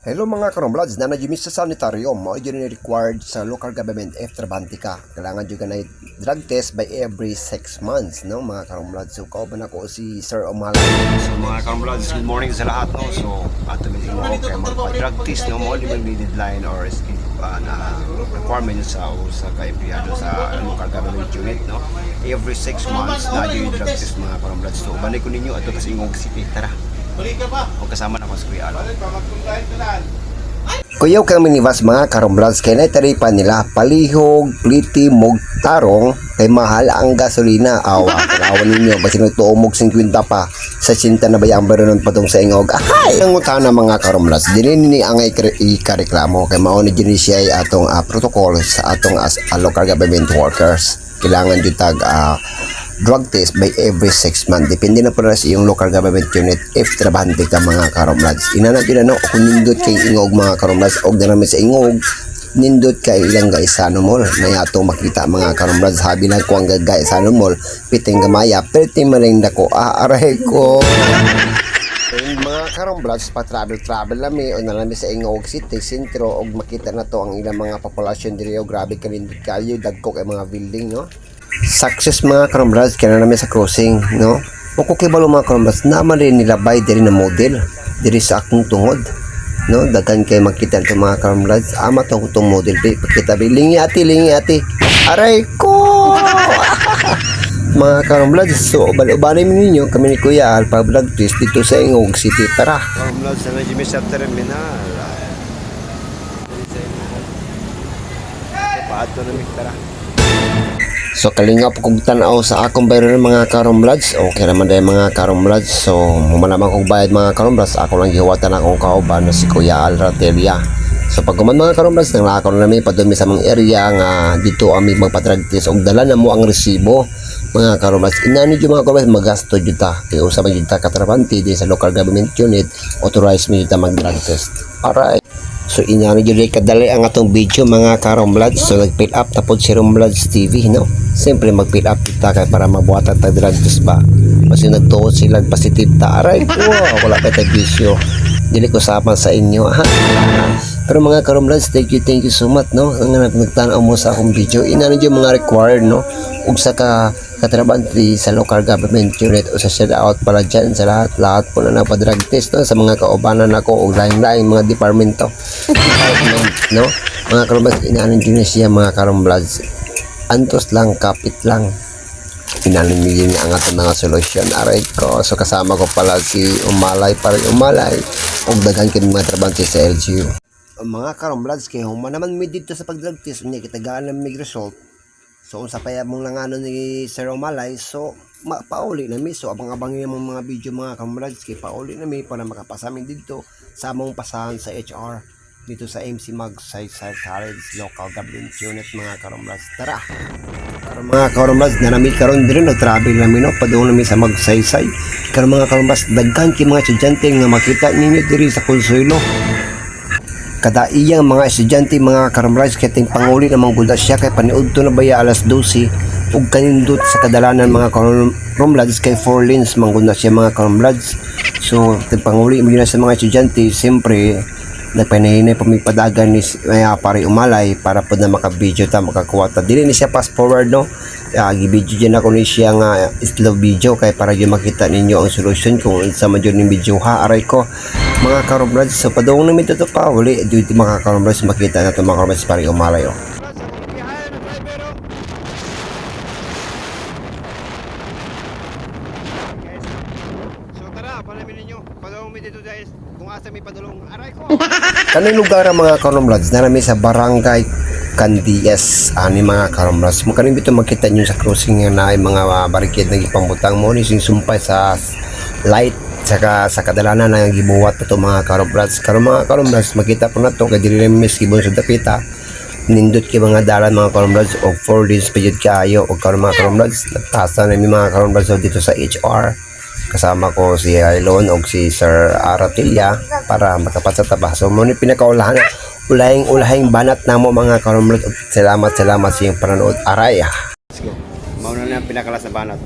Hello mga karomblads, na najimis sa sanitaryo mo, yun required sa local government after bantika. Kailangan juga na drug test by every 6 months, no mga karomblads. So kauban ako si Sir Omalay. So mga karomblads, good morning sa lahat, no. So atumitin mo kay magpa-drug test, no mo, limang deadline or na requirement sa ka-empleyado sa local government unit, no. Every 6 months na yung drug test mga karomblads. So balik ko ninyo ato kasi Ingog City, tara. O kasama na ko sa Kuya Alo. Kuyaw kang minibus mga karomblads kay naitaripan nila palihog, pliti, mog, tarong kay mahal ang gasolina. Awa, kalawan ninyo basi nagtuumog 50 pa sa sinta na bayang baronon patong sa Ingog. Ahay! Ang utana mga karomblads dili ni ang ikareklamo kay mao ni dinhi siya atong protocol sa atong as local government workers. Kailangan jud tag drug test by every 6 months. Depende na po na sa iyong local government unit if trabahante ka mga karomblads. Inanap yun ano, kung nindot kay Ingog mga karomblads, og na namin sa Ingog, nindot kay ilang gaisano mall. Na yato makita mga karomblads, habi lang ko ang gaisano mall, piting gamaya, piting maling dako, aray ko. Mga karomblads pa travel lami o nalami sa Ingog City sentro og makita na to ang ilang mga populasyon diri o grabe kanindot kayo dagko kay mga building, no. Success mga karomblads kaya namin sa crossing, no. O kukibalo mga karomblads naman rin nilabay diri na model diri sa akong tungod, no. Daghan kay makita nito mga karomblads ama tong model di pakita lingi ati aray ko. Mga karomblads, so bali-bali ninyo kami ni Kuya Al pa vlog twist dito sa Ingog City, tara karomblads sa Jimmy sa terminal paato na tara. So kalingap kong tanaw sa akong bayron mga karomblads. Okay naman dahil mga karomblads. So humanaman kong bayad mga karomblads. Ako lang gihuwatan akong kauban na si Kuya Al Ratelia. So pag guman mga karomblads, nang lakaw na namin padumi sa mga area nga dito kami magpadrag test og dala na mo ang resibo mga karomblads. Inani yung mga karomblads magasto dito ta. Kaya usapan dito katrabanti din sa local government unit. Authorized mo dito mag-drug test. Alright. So inani jud kadali ang atong video mga karomblads. So nag-fill up tapos si Romblads TV, no. Siyempre mag-fill up kita kay para mabuhatan tag drug test ba. Kasi nagtuot sila positive ta. Aray ko, wala pa tag bisyo. Dili ko sapan sa inyo ha. Pero mga karomblads, thank you so much, no. Ang nagtanaw mo sa akong video, inani jud mga required, no. Ug sa katrabanti sa local government unit o sa shout out pala dyan sa lahat po na napadrag test, no, sa mga kaubanan ako o laing-laing mga departamento, no, mga karomblads. Inaanin din siya mga karomblads, antos lang, kapit lang, inaanin din ang ato mga solusyon. Aray ko, so kasama ko pala si Umalay para Umalay o daghan kini mga trabanti sa LGU. Mga karomblads, kaya humanaman mi dito sa pagdrag test unya kita gaan ng mig result. So sa paya mong langano ni Sir Omalay, so pauli na mi. So abang-abangin mo mga video mga karomblads, kay pauli na mi para makapasamin dito sa among pasahan sa HR dito sa MC Mag Saysay College Local Government Unit mga karomblads. Tara. Para mga karomblads na nami karon diri nag-travel nami, no, padung nami sa Mag Saysay. Karon mga karomblads, daghan kay mga estudyante nga makita ninyo diri sa Consuelo. Kada iyang mga estudyante mga karomblads kating panguli na manggulda siya kay paniudto na baya alas 12 ug kanindot sa kadalanan mga karomblads kay 4 lanes manggulda siya mga karomblads. So panguli mo na sa mga estudyante, siyempre nagpanahinay pamipadagan ni pare Umalay para po na maka-video ta makakuha ta. Dili ni siya fast forward, no. Gi-video dyan ako ni siya nga slow video kay para dyan makita ninyo ang solusyon kung sa madyo ng video ha. Aray ko mga karomblads, so padung namin ito pa uli dito mga karomblads, makita na ito mga karomblads pare Umalay, oh. So tara, panamin ninyo padung namin dito guys kung asa may padulong. Aray ko kanang lugar ang mga karomblads na namin sa barangay Candias ani mga karomblads. Makanin dito makita nyo sa crossing na ay mga barikid na ipambutang mo ni sing sumpay sa light saka sa kadalanan na gibuwat ito mga karomblads. Karon mga karomblads, makita po na to kay dili mis gibon sa dapita nindot kay mga dalan mga karomblads og 4 days pa jud kaayo. Og karon mga karomblads, nagtasa na mi mga karomblads dito sa HR. Kasama ko si Ailon o si Sir Aratilia para makapatsataba. So mo ni pinakaulahan ulahing banat na mo mga karomblads. Salamat sa iyong panonood. Aray. Let's go. Mauna na ang pinakalas na banat.